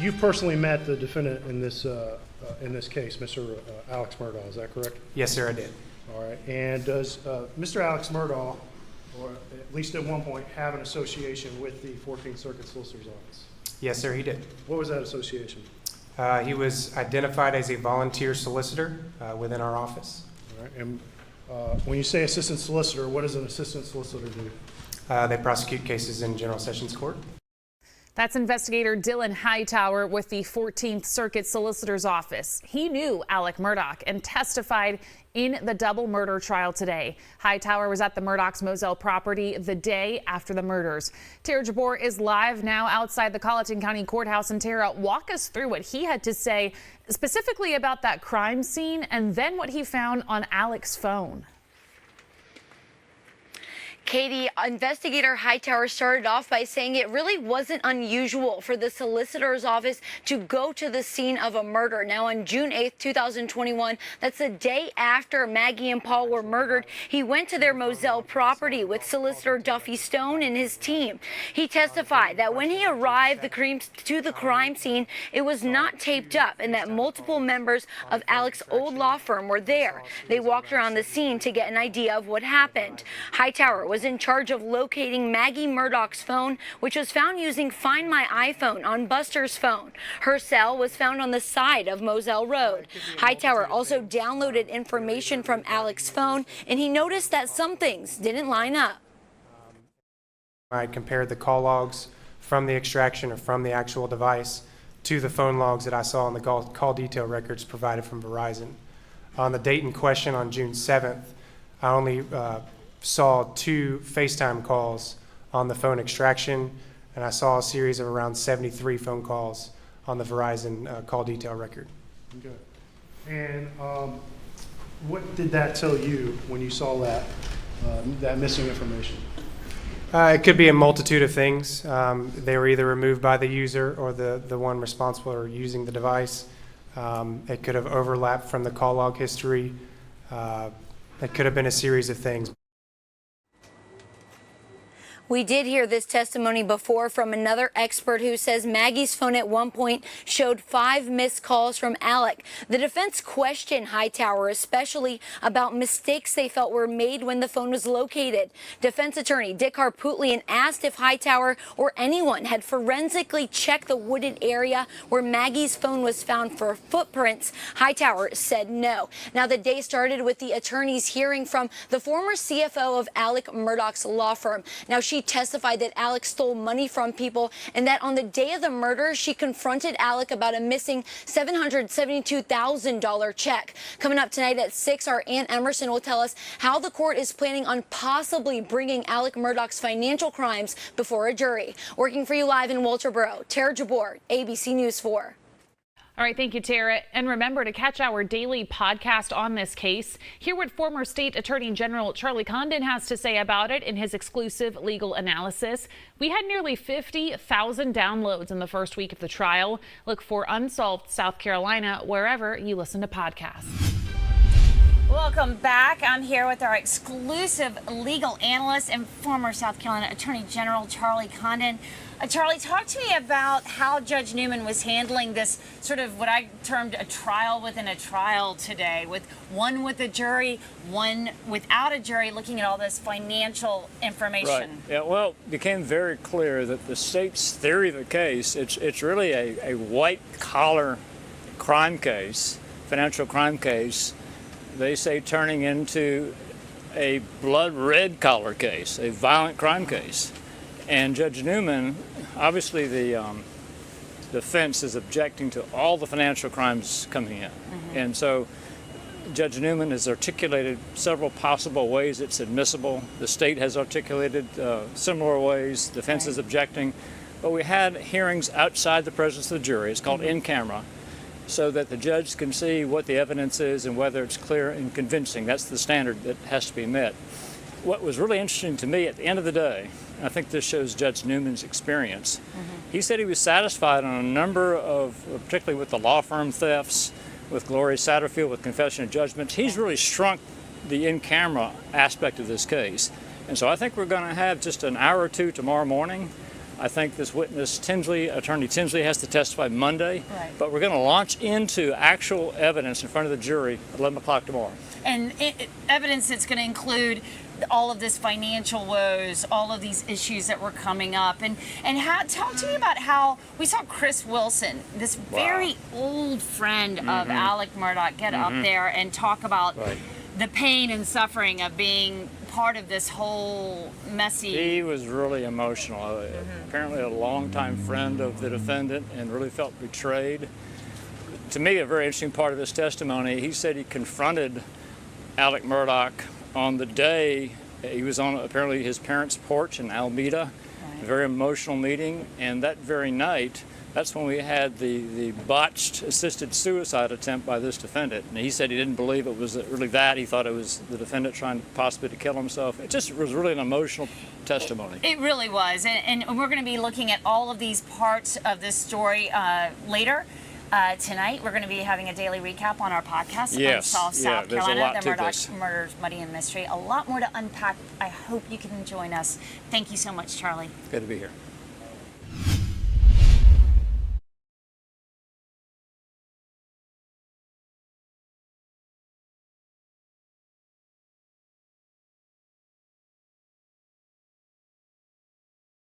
you've personally met the defendant in this case, Mr. Alex Murdaugh, is that correct? Yes, sir, I did. All right. And does Mr. Alex Murdaugh, or at least at one point, have an association with the 14th Circuit Solicitor's Office? Yes, sir, he did. What was that association? He was identified as a volunteer solicitor within our office. All right. And when you say assistant solicitor, what does an assistant solicitor do? They prosecute cases in General Sessions Court. That's Investigator Dylan Hightower with the 14th Circuit Solicitor's Office. He knew Alex Murdaugh and testified in the double murder trial today. Hightower was at the Murdaugh's Moselle property the day after the murders. Tara Jabor is live now outside the Colleton County Courthouse. And Tara, walk us through what he had to say specifically about that crime scene and then what he found on Alex's phone. Katie, Investigator Hightower started off by saying it really wasn't unusual for the solicitor's office to go to the scene of a murder. Now, on June 8th, 2021, that's the day after Maggie and Paul were murdered, he went to their Moselle property with Solicitor Duffy Stone and his team. He testified that when he arrived to the crime scene, it was not taped up and that multiple members of Alex's old law firm were there. They walked around the scene to get an idea of what happened. Hightower was in charge of locating Maggie Murdaugh's phone, which was found using Find My iPhone on Buster's phone. Her cell was found on the side of Moselle Road. Hightower also downloaded information from Alex's phone, and he noticed that some things didn't line up. I compared the call logs from the extraction or from the actual device to the phone logs that I saw in the call detail records provided from Verizon. On the date in question on June 7th, I only saw 2 FaceTime calls on the phone extraction, and I saw a series of around 73 phone calls on the Verizon call detail record. Okay. And what did that tell you when you saw that missing information? It could be a multitude of things. They were either removed by the user or the one responsible for using the device. It could have overlapped from the call log history. It could have been a series of things. We did hear this testimony before from another expert who says Maggie's phone at one point showed 5 missed calls from Alex. The defense questioned Hightower, especially about mistakes they felt were made when the phone was located. Defense attorney Dick Harpootlian asked if Hightower or anyone had forensically checked the wooded area where Maggie's phone was found for footprints. Hightower said no. Now, the day started with the attorneys hearing from the former CFO of Alex Murdaugh's law firm. Now, she testified that Alex stole money from people and that on the day of the murder, she confronted Alex about a missing $772,000 check. Coming up tonight at 6, our Ann Emerson will tell us how the court is planning on possibly bringing Alex Murdaugh's financial crimes before a jury. Working for you live in Walterboro, Tara Jabor, ABC News 4. All right, thank you, Tara. And remember to catch our daily podcast on this case. Hear what former State Attorney General Charlie Condon has to say about it in his exclusive legal analysis. We had nearly 50,000 downloads in the first week of the trial. Look for Unsolved South Carolina wherever you listen to podcasts. Welcome back. I'm here with our exclusive legal analyst and former South Carolina Attorney General Charlie Condon. Charlie, talk to me about how Judge Newman was handling this sort of what I termed a trial within a trial today, with one with a jury, one without a jury, looking at all this financial information. Right. Yeah, well, it became very clear that the state's theory of the case, it's really a white-collar crime case, financial crime case, they say turning into a blood-red collar case, a violent crime case. And Judge Newman, obviously the defense is objecting to all the financial crimes coming in. Mm-hmm. And so Judge Newman has articulated several possible ways it's admissible. The state has articulated similar ways. Defense is objecting. But we had hearings outside the presence of the jury. It's called in camera, so that the judge can see what the evidence is and whether it's clear and convincing. That's the standard that has to be met. What was really interesting to me at the end of the day, I think this shows Judge Newman's experience. Mm-hmm. He said he was satisfied on a number of, particularly with the law firm thefts, with Gloria Satterfield, with confession of judgments. He's really shrunk the in-camera aspect of this case. And so I think we're going to have just an hour or two tomorrow morning I think this witness, Attorney Tinsley, has to testify Monday. Right. But we're going to launch into actual evidence in front of the jury at 11 o'clock tomorrow. And evidence that's going to include all of this financial woes, all of these issues that were coming up, and talk to me about how we saw Chris Wilson, this very old friend of Alex Murdaugh, get up there and talk about the pain and suffering of being part of this whole messy. He was really emotional. Apparently a longtime friend of the defendant and really felt betrayed. To me, a very interesting part of his testimony, he said he confronted Alex Murdaugh on the day he was on apparently his parents' porch in Alameda, a very emotional meeting, and that very night, that's when we had the botched assisted suicide attempt by this defendant. And he said he didn't believe it was really that. He thought it was the defendant trying possibly to kill himself. It just was really an emotional testimony. It really was, and we're going to be looking at all of these parts of this story later. Tonight, we're going to be having a daily recap on our podcast on South Carolina, the Murdaugh Murders, Muddy and Mystery. A lot more to unpack. I hope you can join us. Thank you so much, Charlie. Good to be here.